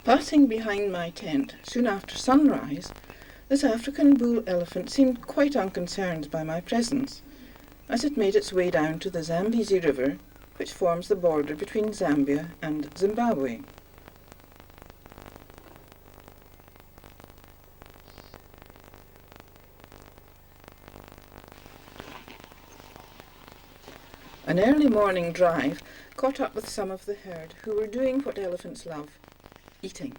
Passing behind my tent soon after sunrise, this African bull elephant seemed quite unconcerned by my presence, as it made its way down to the Zambezi River, which forms the border between Zambia and Zimbabwe. An early morning drive caught up with some of the herd who were doing what elephants love, eating.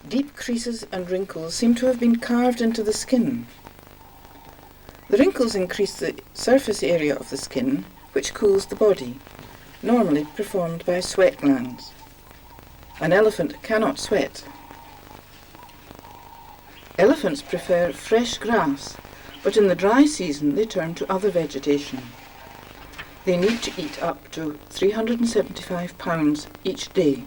Deep creases and wrinkles seem to have been carved into the skin. The wrinkles increase the surface area of the skin, which cools the body, normally performed by sweat glands. An elephant cannot sweat. Elephants prefer fresh grass, but in the dry season they turn to other vegetation. They need to eat up to 375 pounds each day.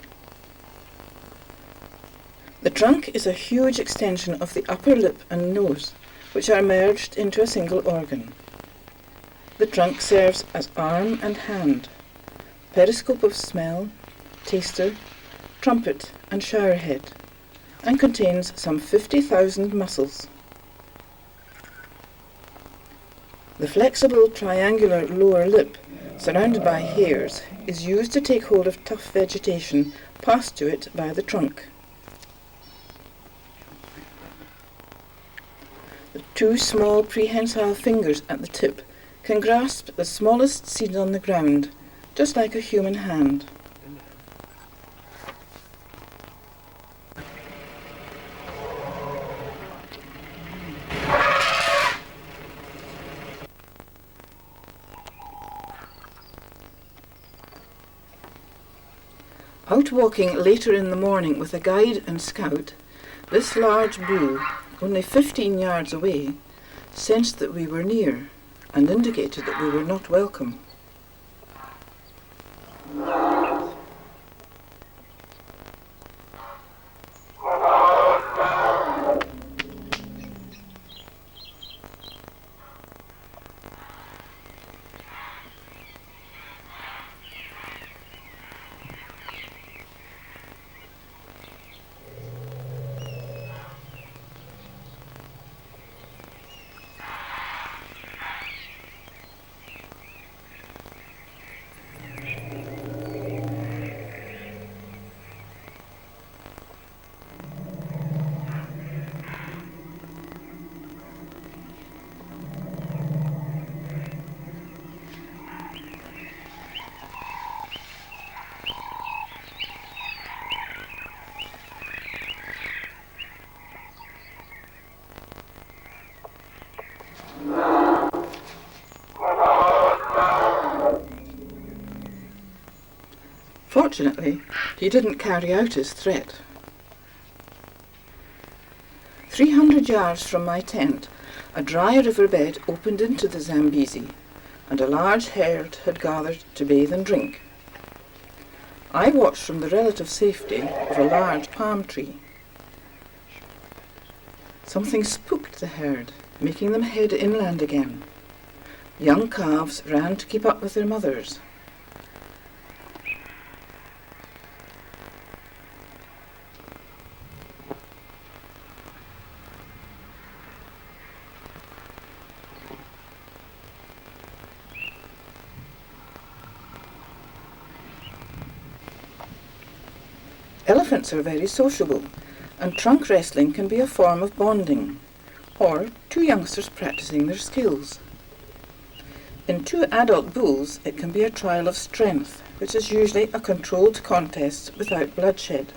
The trunk is a huge extension of the upper lip and nose, which are merged into a single organ. The trunk serves as arm and hand, periscope of smell, taster, trumpet and shower head, and contains some 50,000 muscles. The flexible triangular lower lip, surrounded by hairs, is used to take hold of tough vegetation passed to it by the trunk. The two small prehensile fingers at the tip can grasp the smallest seed on the ground, just like a human hand. Out walking later in the morning with a guide and scout, this large bull, only 15 yards away, sensed that we were near and indicated that we were not welcome. Fortunately, he didn't carry out his threat. 300 yards from my tent, a dry riverbed opened into the Zambezi, and a large herd had gathered to bathe and drink. I watched from the relative safety of a large palm tree. Something spooked the herd, making them head inland again. Young calves ran to keep up with their mothers. Elephants are very sociable, and trunk wrestling can be a form of bonding, or two youngsters practicing their skills. In two adult bulls, it can be a trial of strength, which is usually a controlled contest without bloodshed.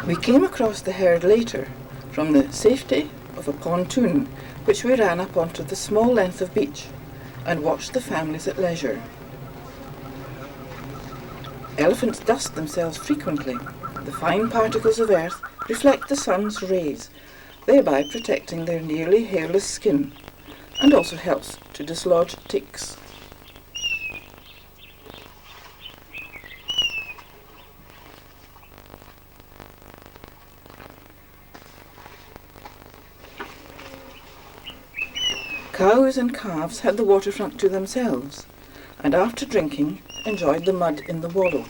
We came across the herd later from the safety of a pontoon which we ran up onto the small length of beach and watched the families at leisure. Elephants dust themselves frequently. The fine particles of earth reflect the sun's rays, thereby protecting their nearly hairless skin, and also helps to dislodge ticks. Cows and calves had the waterfront to themselves, and after drinking enjoyed the mud in the wallow,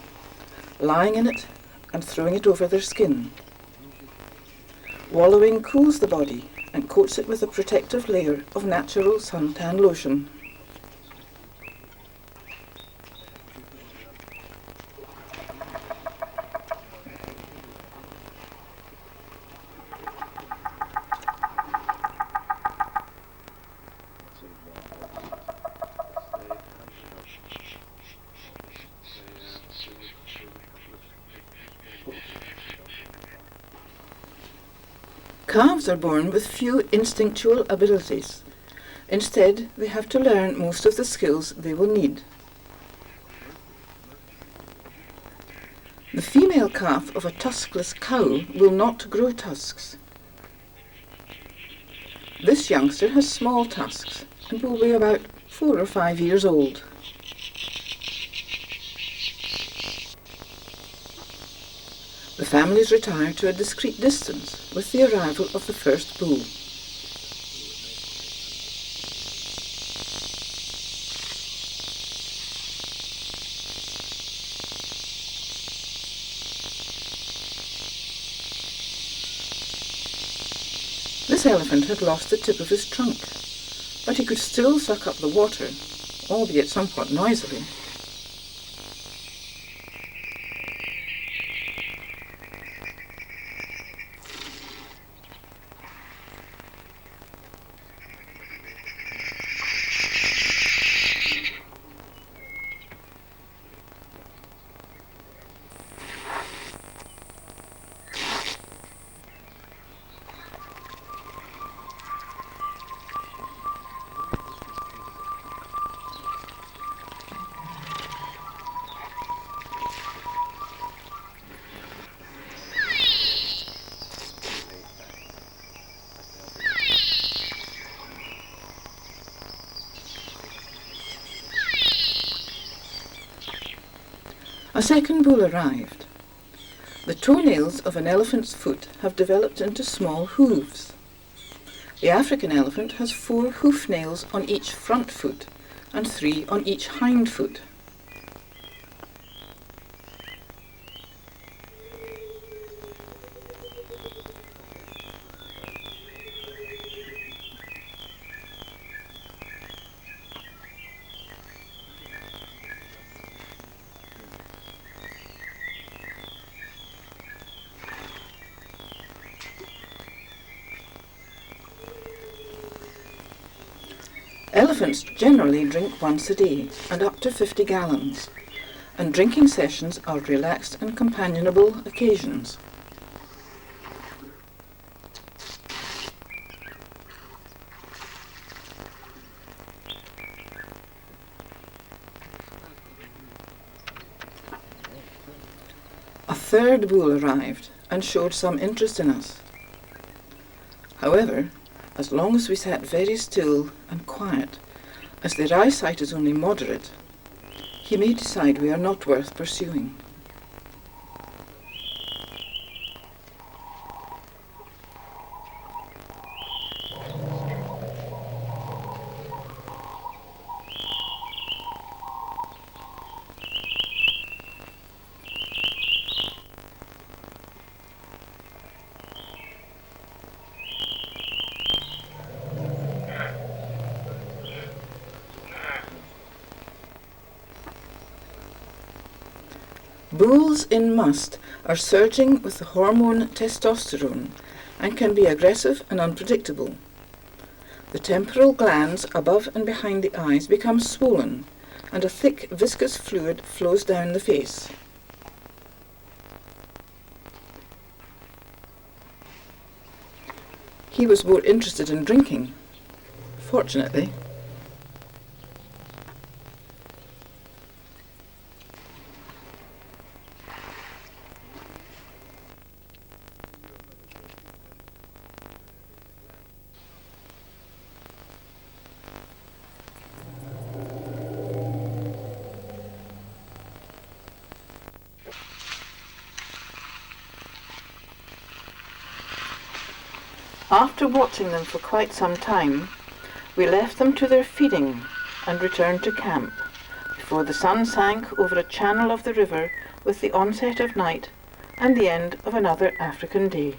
lying in it and throwing it over their skin. Wallowing cools the body and coats it with a protective layer of natural suntan lotion. Calves are born with few instinctual abilities. Instead, they have to learn most of the skills they will need. The female calf of a tuskless cow will not grow tusks. This youngster has small tusks and will be about 4 or 5 years old. The families retire to a discreet distance with the arrival of the first bull. This elephant had lost the tip of his trunk, but he could still suck up the water, albeit somewhat noisily. A second bull arrived. The toenails of an elephant's foot have developed into small hooves. The African elephant has 4 hoof nails on each front foot and 3 on each hind foot. Elephants generally drink once a day and up to 50 gallons, and drinking sessions are relaxed and companionable occasions. A third bull arrived and showed some interest in us. However, as long as we sat very still and quiet, as their eyesight is only moderate, he may decide we are not worth pursuing. Bulls in must are surging with the hormone testosterone and can be aggressive and unpredictable. The temporal glands above and behind the eyes become swollen, and a thick viscous fluid flows down the face. He was more interested in drinking, fortunately. After watching them for quite some time, we left them to their feeding and returned to camp before the sun sank over a channel of the river with the onset of night and the end of another African day.